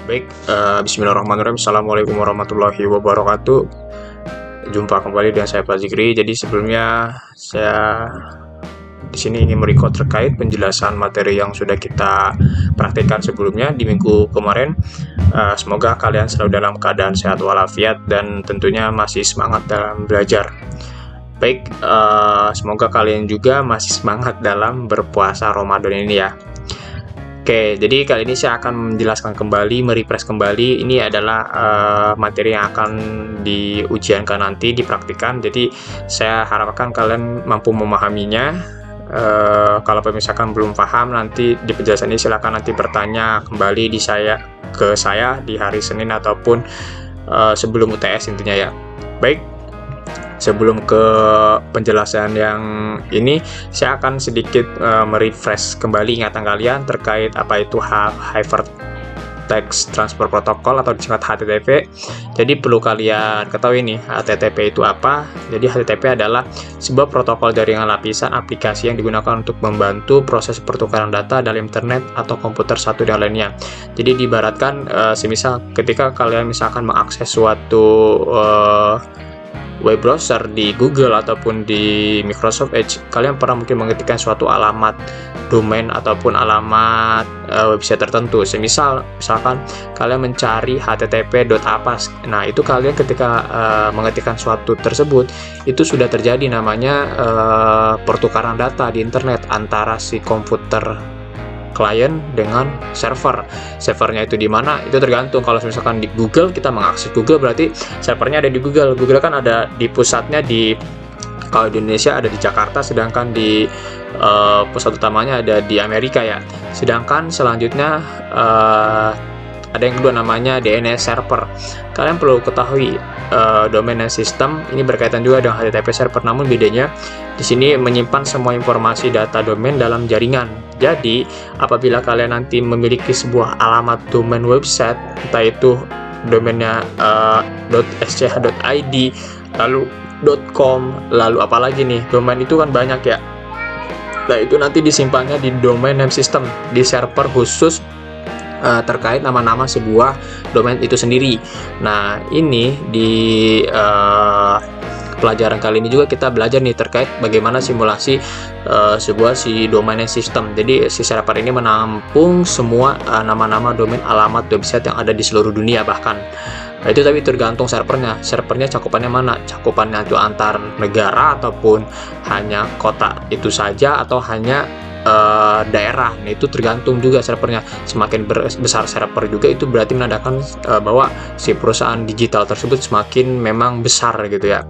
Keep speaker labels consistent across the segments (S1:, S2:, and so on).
S1: Baik, bismillahirrahmanirrahim. Assalamualaikum warahmatullahi wabarakatuh. Jumpa kembali dengan saya Pak Zikri. Jadi sebelumnya saya di sini ingin merecord terkait penjelasan materi yang sudah kita praktikkan sebelumnya di minggu kemarin. Semoga kalian selalu dalam keadaan sehat walafiat dan tentunya masih semangat dalam belajar. Baik, semoga kalian juga masih semangat dalam berpuasa Ramadan ini ya. Oke, jadi kali ini saya akan menjelaskan kembali, merefresh kembali. Ini adalah materi yang akan diujiankan nanti, dipraktikkan. Jadi saya harapkan kalian mampu memahaminya. Kalau misalkan belum paham, nanti di penjelasan ini silakan nanti bertanya kembali ke saya di hari Senin ataupun sebelum UTS intinya ya. Baik. Sebelum ke penjelasan yang ini, saya akan sedikit merefresh kembali ingatan kalian terkait apa itu Hypertext Transfer Protocol atau disingkat HTTP. Jadi perlu kalian ketahui nih, HTTP itu apa? Jadi HTTP adalah sebuah protokol jaringan lapisan aplikasi yang digunakan untuk membantu proses pertukaran data dalam internet atau komputer satu dengan lainnya. Jadi diibaratkan semisal ketika kalian misalkan mengakses suatu web browser di Google ataupun di Microsoft Edge, kalian pernah mungkin mengetikkan suatu alamat domain ataupun alamat website tertentu. Misalkan kalian mencari http.apa. Nah, itu kalian ketika mengetikkan suatu tersebut, itu sudah terjadi namanya pertukaran data di internet antara si komputer klien dengan servernya itu di mana itu tergantung. Kalau misalkan di Google, kita mengakses Google berarti servernya ada di Google kan ada di pusatnya kalau di Indonesia ada di Jakarta, sedangkan di pusat utamanya ada di Amerika ya. Sedangkan selanjutnya ada yang kedua namanya DNS server. Kalian perlu ketahui domain dan sistem ini berkaitan juga dengan HTTP server, namun bedanya di sini menyimpan semua informasi data domain dalam jaringan. Jadi apabila kalian nanti memiliki sebuah alamat domain website, entah itu domainnya .sch.id, lalu .com, lalu apalagi nih, domain itu kan banyak ya. Nah, itu nanti disimpannya di domain name system, di server khusus terkait nama-nama sebuah domain itu sendiri. Nah, ini di pelajaran kali ini juga kita belajar nih terkait bagaimana simulasi sebuah domain name system. Jadi si server ini menampung semua nama-nama domain alamat website yang ada di seluruh dunia bahkan. Nah, itu tapi tergantung servernya cakupannya mana, cakupannya itu antar negara ataupun hanya kota itu saja atau hanya daerah. Nah, itu tergantung juga servernya. Semakin besar server juga itu berarti menandakan bahwa si perusahaan digital tersebut semakin memang besar gitu ya.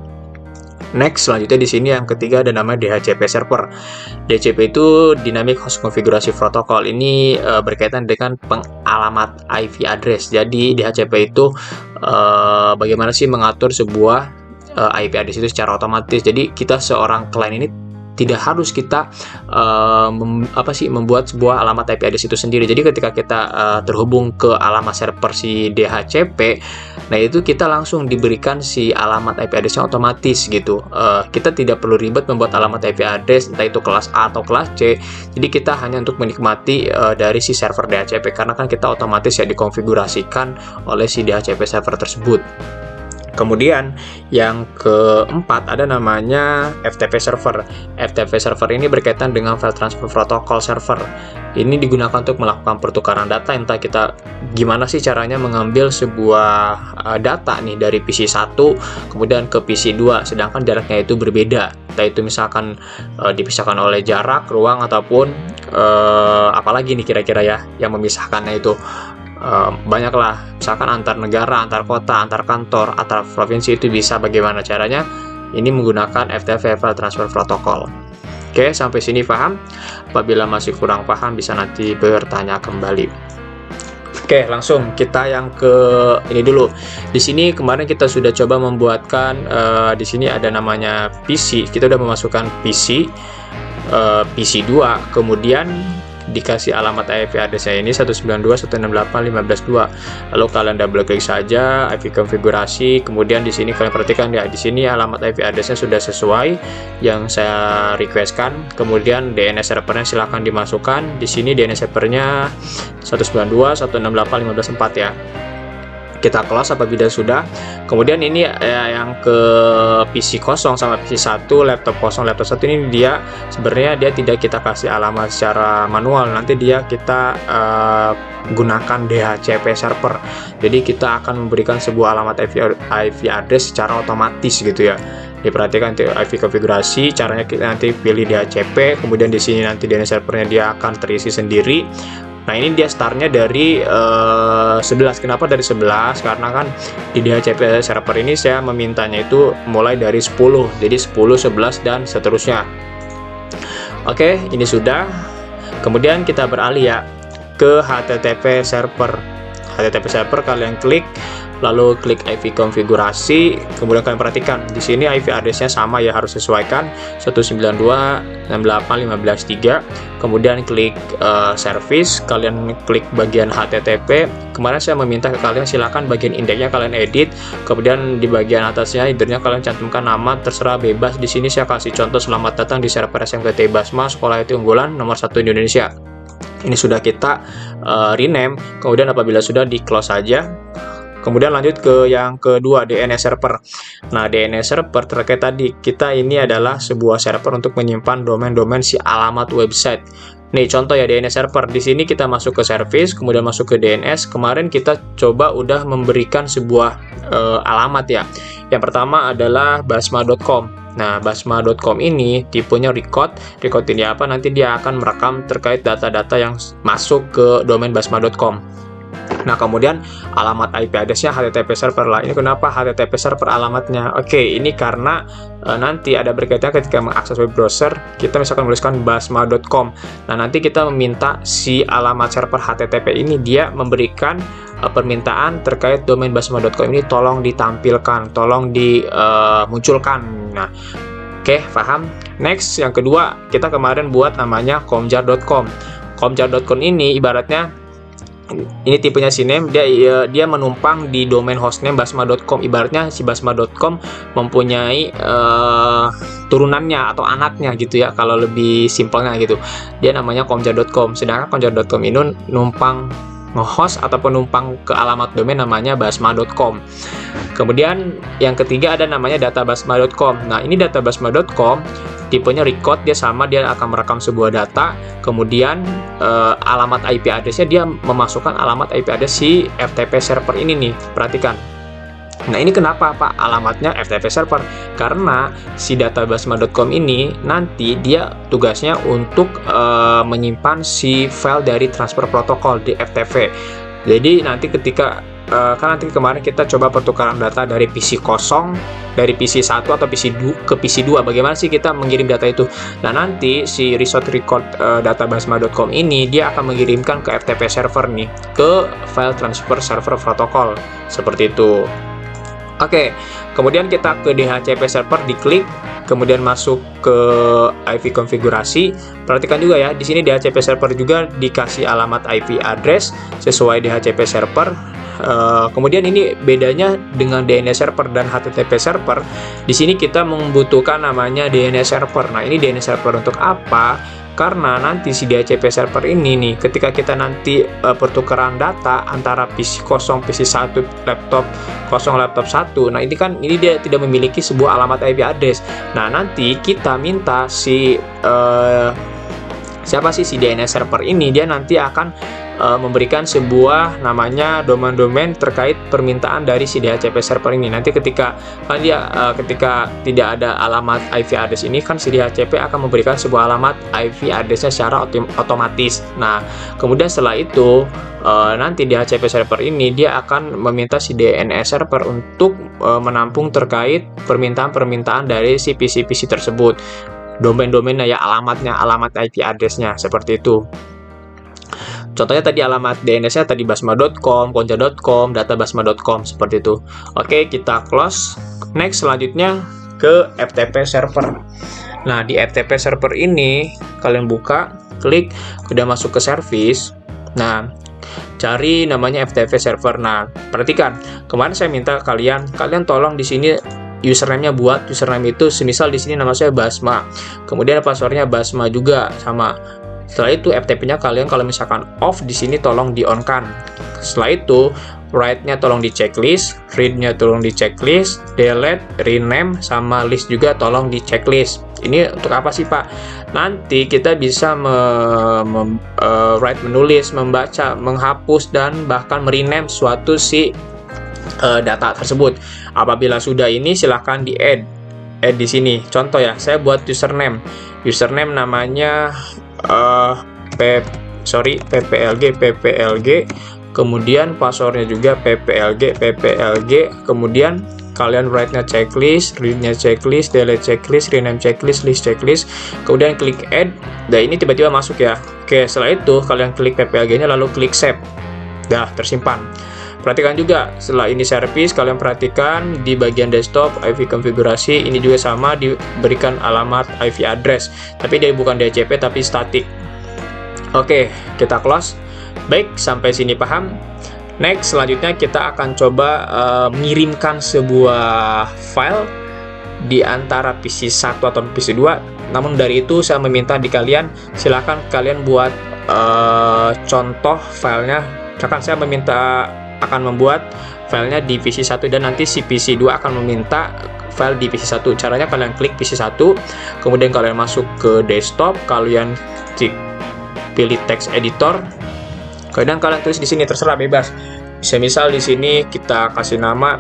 S1: Next, selanjutnya di sini yang ketiga ada nama DHCP server. DHCP itu Dynamic Host Configurasi Protocol. Ini berkaitan dengan pengalamat IP address. Jadi DHCP itu bagaimana sih mengatur sebuah IP address itu secara otomatis. Jadi kita seorang klien ini tidak harus kita membuat sebuah alamat IP address itu sendiri. Jadi ketika kita terhubung ke alamat server si DHCP, nah itu kita langsung diberikan si alamat IP address-nya otomatis gitu. Kita tidak perlu ribet membuat alamat IP address entah itu kelas A atau kelas C. Jadi kita hanya untuk menikmati dari si server DHCP, karena kan kita otomatis ya dikonfigurasikan oleh si DHCP server tersebut. Kemudian yang keempat ada namanya FTP server. FTP server ini berkaitan dengan File Transfer Protocol server. Ini digunakan untuk melakukan pertukaran data. Entah kita gimana sih caranya mengambil sebuah data nih dari PC 1 kemudian ke PC 2, sedangkan jaraknya itu berbeda. Entah itu misalkan dipisahkan oleh jarak, ruang, ataupun apalagi nih kira-kira ya yang memisahkannya itu. Banyaklah, misalkan antar negara, antar kota, antar kantor, antar provinsi itu bisa. Bagaimana caranya? Ini menggunakan FTP File Transfer Protocol. Oke, sampai sini paham? Apabila masih kurang paham bisa nanti bertanya kembali. Oke, langsung kita yang ke ini dulu. Di sini kemarin kita sudah coba membuatkan di sini ada namanya PC. Kita sudah memasukkan PC 2, kemudian dikasih alamat IP address-nya ini 192.168.15.2. Lalu kalian double klik saja IP konfigurasi, kemudian di sini kalian perhatikan ya, di sini alamat IP address-nya sudah sesuai yang saya requestkan. Kemudian DNS servernya silahkan dimasukkan. Di sini DNS servernya 192.168.15.4 ya. Kita close apabila sudah. Kemudian ini yang ke PC kosong sama PC 1, laptop kosong, laptop 1 ini dia sebenarnya dia tidak kita kasih alamat secara manual, nanti dia kita gunakan DHCP server. Jadi kita akan memberikan sebuah alamat IP address secara otomatis gitu ya. Diperhatikan IP konfigurasi, caranya kita nanti pilih DHCP, kemudian di sini nanti DNS servernya dia akan terisi sendiri. Nah ini dia startnya dari 11. Kenapa dari 11? Karena kan di DHCP server ini saya memintanya itu mulai dari 10. Jadi 10, 11 dan seterusnya. Oke, ini sudah. Kemudian kita beralih ya ke HTTP server. HTTP server kalian klik, lalu klik IP konfigurasi, kemudian kalian perhatikan di sini IP address-nya sama ya, harus sesuaikan 192.168.15.3. Kemudian klik service, kalian klik bagian HTTP. Kemarin saya meminta ke kalian silakan bagian indeksnya kalian edit, kemudian di bagian atasnya headernya kalian cantumkan nama, terserah bebas. Di sini saya kasih contoh selamat datang di server SMKT Basma, sekolah IT unggulan nomor 1 di Indonesia. Ini sudah kita rename, kemudian apabila sudah di close saja. Kemudian lanjut ke yang kedua, DNS server. Nah, DNS server terkait tadi, kita ini adalah sebuah server untuk menyimpan domain-domain si alamat website. Nih contoh ya DNS server. Di sini kita masuk ke service, kemudian masuk ke DNS. Kemarin kita coba udah memberikan sebuah alamat ya. Yang pertama adalah basma.com. Nah, basma.com ini tipenya record. Record ini apa? Nanti dia akan merekam terkait data-data yang masuk ke domain basma.com. Nah, kemudian alamat IP address-nya HTTP server lah. Ini kenapa HTTP server alamatnya? Oke, ini karena nanti ada berkaitan ketika mengakses web browser, kita misalkan menuliskan basma.com. Nah, nanti kita meminta si alamat server HTTP ini dia memberikan permintaan terkait domain basma.com ini tolong ditampilkan, tolong dimunculkan. Nah, oke, paham? Next, yang kedua, kita kemarin buat namanya komjar.com. Komjar.com ini ibaratnya ini tipenya CNAME, dia menumpang di domain hostname basma.com. Ibaratnya si basma.com mempunyai turunannya atau anaknya gitu ya, kalau lebih simpelnya gitu. Dia namanya komjar.com. Sedangkan komjar.com ini numpang nge-host atau penumpang ke alamat domain namanya basma.com. Kemudian yang ketiga ada namanya databasma.com. Nah, ini databasma.com tipenya record, dia sama, dia akan merekam sebuah data, kemudian alamat IP address-nya dia memasukkan alamat IP address si FTP server ini nih. Perhatikan. Nah, ini kenapa Pak alamatnya FTP server? Karena si databasma.com ini nanti dia tugasnya untuk menyimpan si file dari transfer protokol di FTP. Jadi nanti ketika kan nanti kemarin kita coba pertukaran data dari PC kosong, dari PC 1 atau PC 2 ke PC 2. Bagaimana sih kita mengirim data itu? Nah, nanti si resource record databasma.com ini dia akan mengirimkan ke FTP server nih, ke file transfer server protokol. Seperti itu. Oke, kemudian kita ke DHCP server, diklik, kemudian masuk ke IP konfigurasi. Perhatikan juga ya, di sini DHCP server juga dikasih alamat IP address sesuai DHCP server. Kemudian ini bedanya dengan DNS server dan HTTP server. Di sini kita membutuhkan namanya DNS server. Nah, ini DNS server untuk apa? Karena nanti si DHCP server ini nih, ketika kita nanti pertukaran data antara PC kosong, PC 1, laptop kosong, laptop 1. Nah, ini kan ini dia tidak memiliki sebuah alamat IP address. Nah, nanti kita minta si siapa sih si DNS server ini, dia nanti akan memberikan sebuah namanya domain-domain terkait permintaan dari si DHCP server ini. Nanti ketika kan dia ketika tidak ada alamat IP address ini, kan si DHCP akan memberikan sebuah alamat IP address-nya secara otomatis. Nah, kemudian setelah itu nanti DHCP server ini dia akan meminta si DNS server untuk menampung terkait permintaan-permintaan dari si PC-PC tersebut. Domain-domainnya ya, alamatnya, alamat IP address-nya, seperti itu. Contohnya tadi alamat DNS-nya tadi basma.com, konja.com, databasma.com, seperti itu. Oke, kita close. Next, selanjutnya ke FTP server. Nah, di FTP server ini kalian buka, klik, udah masuk ke service. Nah, cari namanya FTP server. Nah, perhatikan, kemarin saya minta kalian tolong di sini username-nya buat username itu semisal di sini nama saya Basma. Kemudian passwordnya Basma juga sama. Setelah itu FTP-nya kalian kalau misalkan off di sini tolong di-on-kan. Setelah itu write-nya tolong di checklist, read-nya tolong di checklist, delete, rename, sama list juga tolong di checklist. Ini untuk apa sih Pak? Nanti kita bisa menulis, membaca, menghapus, dan bahkan merename suatu data tersebut. Apabila sudah ini silahkan di add di sini. Contoh ya, saya buat username namanya PPLG, kemudian passwordnya juga PPLG, kemudian kalian write-nya checklist, read-nya checklist, delete checklist, rename checklist, list checklist, kemudian klik add. Nah, ini tiba-tiba masuk ya. Oke, setelah itu kalian klik PPLG-nya lalu klik save. Dah tersimpan. Perhatikan juga setelah ini service, kalian perhatikan di bagian desktop IP konfigurasi ini juga sama diberikan alamat IP address, tapi dia bukan DHCP tapi static. Oke, kita close. Baik, sampai sini paham. Next, selanjutnya kita akan coba mengirimkan sebuah file di antara PC 1 atau PC 2. Namun dari itu saya meminta di kalian, silakan kalian buat contoh filenya. Misalkan saya akan membuat filenya di PC 1 dan nanti si PC 2 akan meminta file di PC 1. Caranya kalian klik PC 1, kemudian kalian masuk ke desktop, kalian pilih text editor. Kemudian kalian tulis di sini, terserah bebas. Misal di sini kita kasih nama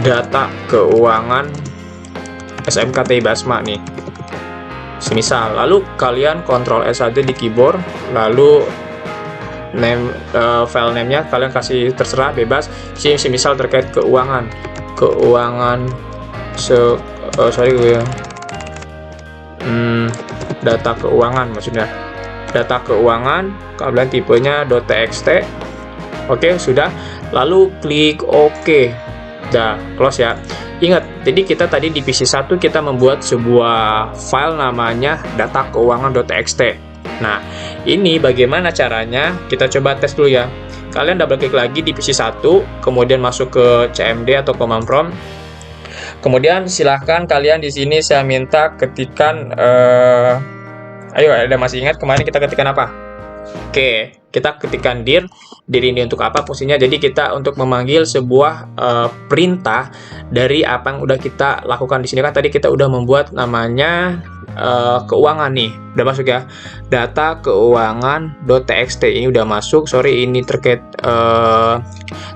S1: data keuangan SMKTI Basma nih. Semisal, lalu kalian Ctrl S saja di keyboard, lalu file name-nya kalian kasih terserah bebas. Semisal terkait keuangan data keuangan maksudnya. Data keuangan, kalian tipenya .txt. Oke, sudah. Lalu klik OK. Udah, close ya. Ingat, jadi kita tadi di PC 1 kita membuat sebuah file namanya data keuangan.txt. Nah, ini bagaimana caranya? Kita coba tes dulu ya. Kalian double klik lagi di PC 1, kemudian masuk ke CMD atau command prompt. Kemudian silahkan kalian di sini saya minta ketikkan ayo, ada masih ingat kemarin kita ketikkan apa? Oke, kita ketikkan dir ini untuk apa fungsinya? Jadi kita untuk memanggil sebuah perintah dari apa yang udah kita lakukan di sini. Kan tadi kita udah membuat namanya keuangan nih, udah masuk ya. Data keuangan.txt ini udah masuk. Sorry, ini terkait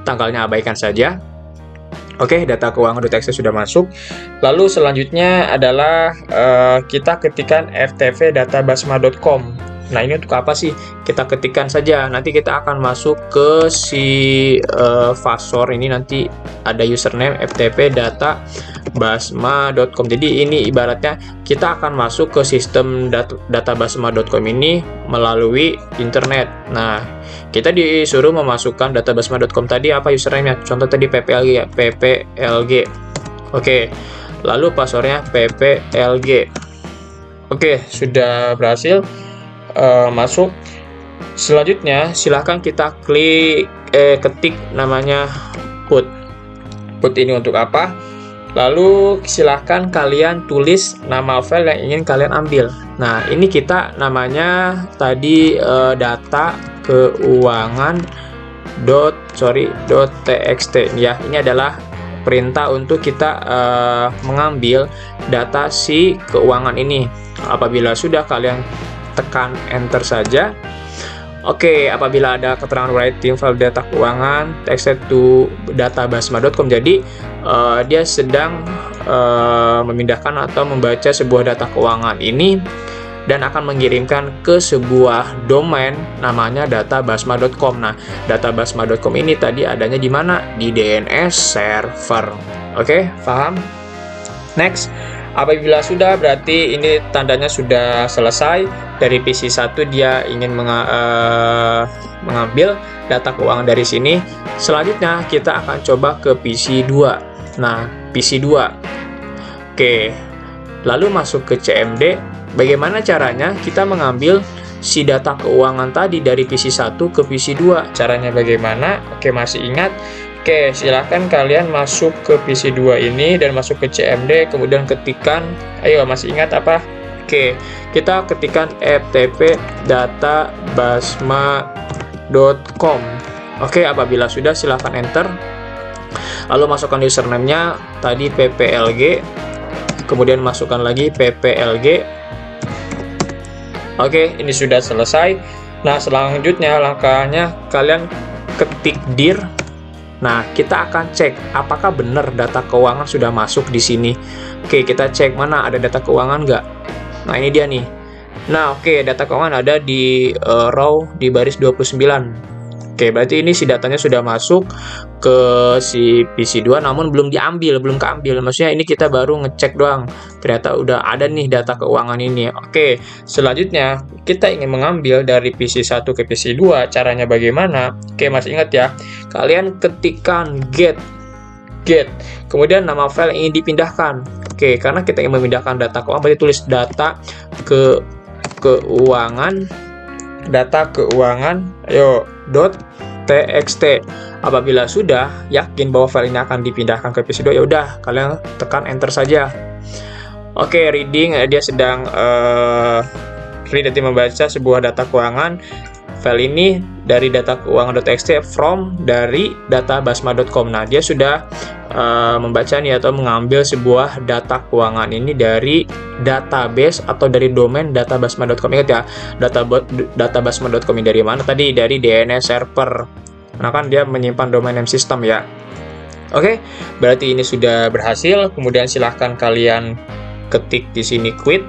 S1: tanggalnya abaikan saja. Oke, data keuangan.txt sudah masuk. Lalu selanjutnya adalah kita ketikkan ftp databasma.com. Nah, ini untuk apa sih? Kita ketikkan saja. Nanti kita akan masuk ke si password ini, nanti ada username ftp databasma.com. Jadi ini ibaratnya kita akan masuk ke sistem databasma.com ini melalui internet. Nah, kita disuruh memasukkan databasma.com tadi apa username-nya? Contoh tadi PPLG ya, PPLG. Oke. Lalu passwordnya PPLG. Oke, sudah berhasil masuk. Selanjutnya silahkan kita ketik namanya put ini untuk apa. Lalu silahkan kalian tulis nama file yang ingin kalian ambil. Nah, ini kita namanya tadi data keuangan.txt ya. Ini adalah perintah untuk kita mengambil data si keuangan ini. Apabila sudah, kalian tekan enter saja. Oke, apabila ada keterangan writing file data keuangan text to databasma.com, jadi dia sedang memindahkan atau membaca sebuah data keuangan ini dan akan mengirimkan ke sebuah domain namanya databasma.com. Nah, databasma.com ini tadi adanya di mana? Di DNS server. Oke, paham? Next. Apabila sudah, berarti ini tandanya sudah selesai. Dari PC 1 dia ingin mengambil data keuangan dari sini. Selanjutnya kita akan coba ke PC 2. Nah, PC 2. Oke. Lalu masuk ke CMD, bagaimana caranya kita mengambil si data keuangan tadi dari PC 1 ke PC 2. Caranya bagaimana? Oke, masih ingat? Oke, silahkan kalian masuk ke PC 2 ini dan masuk ke CMD, kemudian ketikkan, ayo masih ingat apa? Oke, kita ketikkan ftp databasma.com. Oke, apabila sudah silahkan enter. Lalu masukkan username-nya tadi pplg, kemudian masukkan lagi pplg. Oke, ini sudah selesai. Nah, selanjutnya langkahnya kalian ketik dir. Nah, kita akan cek apakah benar data keuangan sudah masuk di sini. Oke, kita cek mana ada data keuangan nggak. Nah, ini dia nih. Nah, oke, data keuangan ada di row di baris 29. Oke, berarti ini si datanya sudah masuk ke si PC 2 namun belum keambil. Maksudnya ini kita baru ngecek doang. Ternyata udah ada nih data keuangan ini. Oke, selanjutnya kita ingin mengambil dari PC 1 ke PC 2. Caranya bagaimana? Oke, masih ingat ya? Kalian ketikkan get. Kemudian nama file yang ingin dipindahkan. Oke, karena kita ingin memindahkan data keuangan, berarti tulis data keuangan, ayo .txt. Apabila sudah yakin bahwa file ini akan dipindahkan ke PC 2, ya udah kalian tekan enter saja. Oke, reading, dia sedang membaca sebuah data keuangan. File ini dari data keuangan.txt from dari databasma.com. Nah, dia sudah membaca nih atau mengambil sebuah data keuangan ini dari database atau dari domain databasma.com. Ingat ya, databasma.com ini dari mana tadi? Dari DNS server. Nah, kan dia menyimpan domain name system ya. Oke, berarti ini sudah berhasil. Kemudian silahkan kalian ketik di sini quit.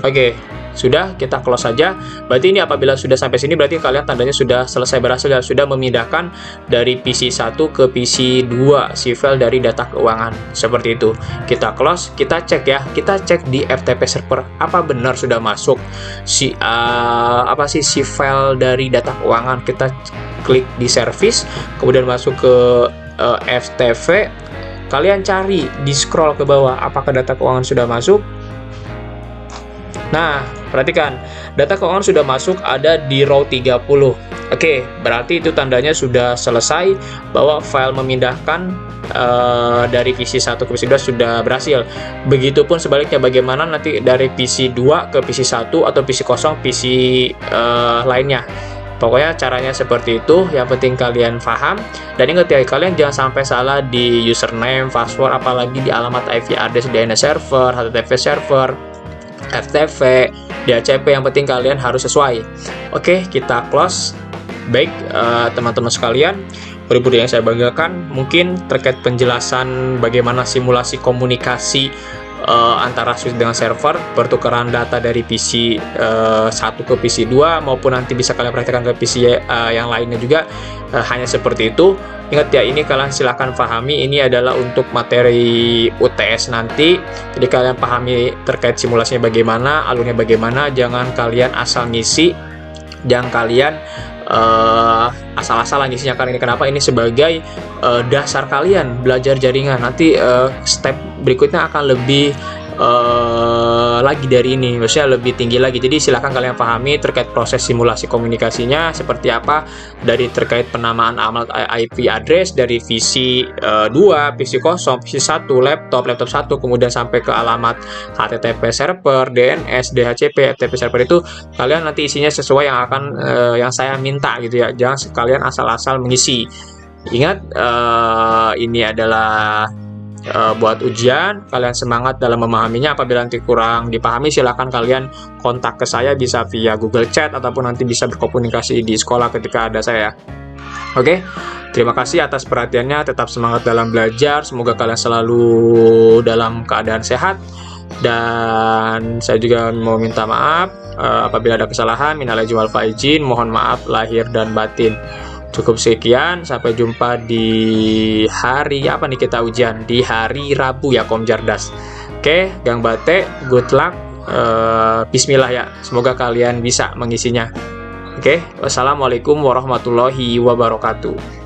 S1: Oke, sudah, kita close saja. Berarti ini apabila sudah sampai sini berarti kalian tandanya sudah selesai berhasil ya, sudah memindahkan dari PC 1 ke PC 2 si file dari data keuangan. Seperti itu. Kita close, kita cek ya. Kita cek di FTP server apa benar sudah masuk si file dari data keuangan. Kita klik di service, kemudian masuk ke FTP. Kalian cari di scroll ke bawah apakah data keuangan sudah masuk. Nah, perhatikan, data keuangan sudah masuk ada di row 30. Oke, berarti itu tandanya sudah selesai bahwa file memindahkan dari PC 1 ke PC 2 sudah berhasil. Begitupun sebaliknya, bagaimana nanti dari PC 2 ke PC 1 atau PC kosong PC lainnya. Pokoknya caranya seperti itu, yang penting kalian paham. Dan ingat ya, kalian jangan sampai salah di username, password, apalagi di alamat IP address DNS server, HTTP server, FTP, DHCP, yang penting kalian harus sesuai. Oke, kita close. Baik, teman-teman sekalian, beri yang saya banggakan mungkin terkait penjelasan bagaimana simulasi komunikasi antara switch dengan server, pertukaran data dari PC 1 ke PC 2, maupun nanti bisa kalian praktekkan ke PC yang lainnya juga. Hanya seperti itu. Ingat ya, ini kalian silahkan pahami, ini adalah untuk materi UTS nanti. Jadi kalian pahami terkait simulasinya bagaimana, alurnya bagaimana. Jangan kalian asal ngisi, jangan kalian asal-asalan ngisinya. Karena ini kenapa? Ini sebagai dasar kalian belajar jaringan. Nanti step berikutnya akan lebih lagi dari ini, maksudnya lebih tinggi lagi. Jadi silahkan kalian pahami terkait proses simulasi komunikasinya seperti apa, dari terkait penamaan alamat IP address dari PC 2, PC kosong, PC 1, laptop 1, kemudian sampai ke alamat HTTP server, DNS, DHCP, FTP server. Itu kalian nanti isinya sesuai yang akan yang saya minta gitu ya. Jangan sekalian asal-asal mengisi. Ingat, ini adalah buat ujian, kalian semangat dalam memahaminya. Apabila nanti kurang dipahami, silahkan kalian kontak ke saya, bisa via Google Chat ataupun nanti bisa berkomunikasi di sekolah ketika ada saya. Oke, terima kasih atas perhatiannya, tetap semangat dalam belajar, semoga kalian selalu dalam keadaan sehat. Dan saya juga mau minta maaf apabila ada kesalahan, minal aidin wal faizin, mohon maaf lahir dan batin. Cukup sekian, sampai jumpa di hari apa nih kita ujian? Di hari Rabu ya, Komjardas. Oke, Gang Bate, good luck. Bismillah ya, semoga kalian bisa mengisinya. Oke, wassalamualaikum warahmatullahi wabarakatuh.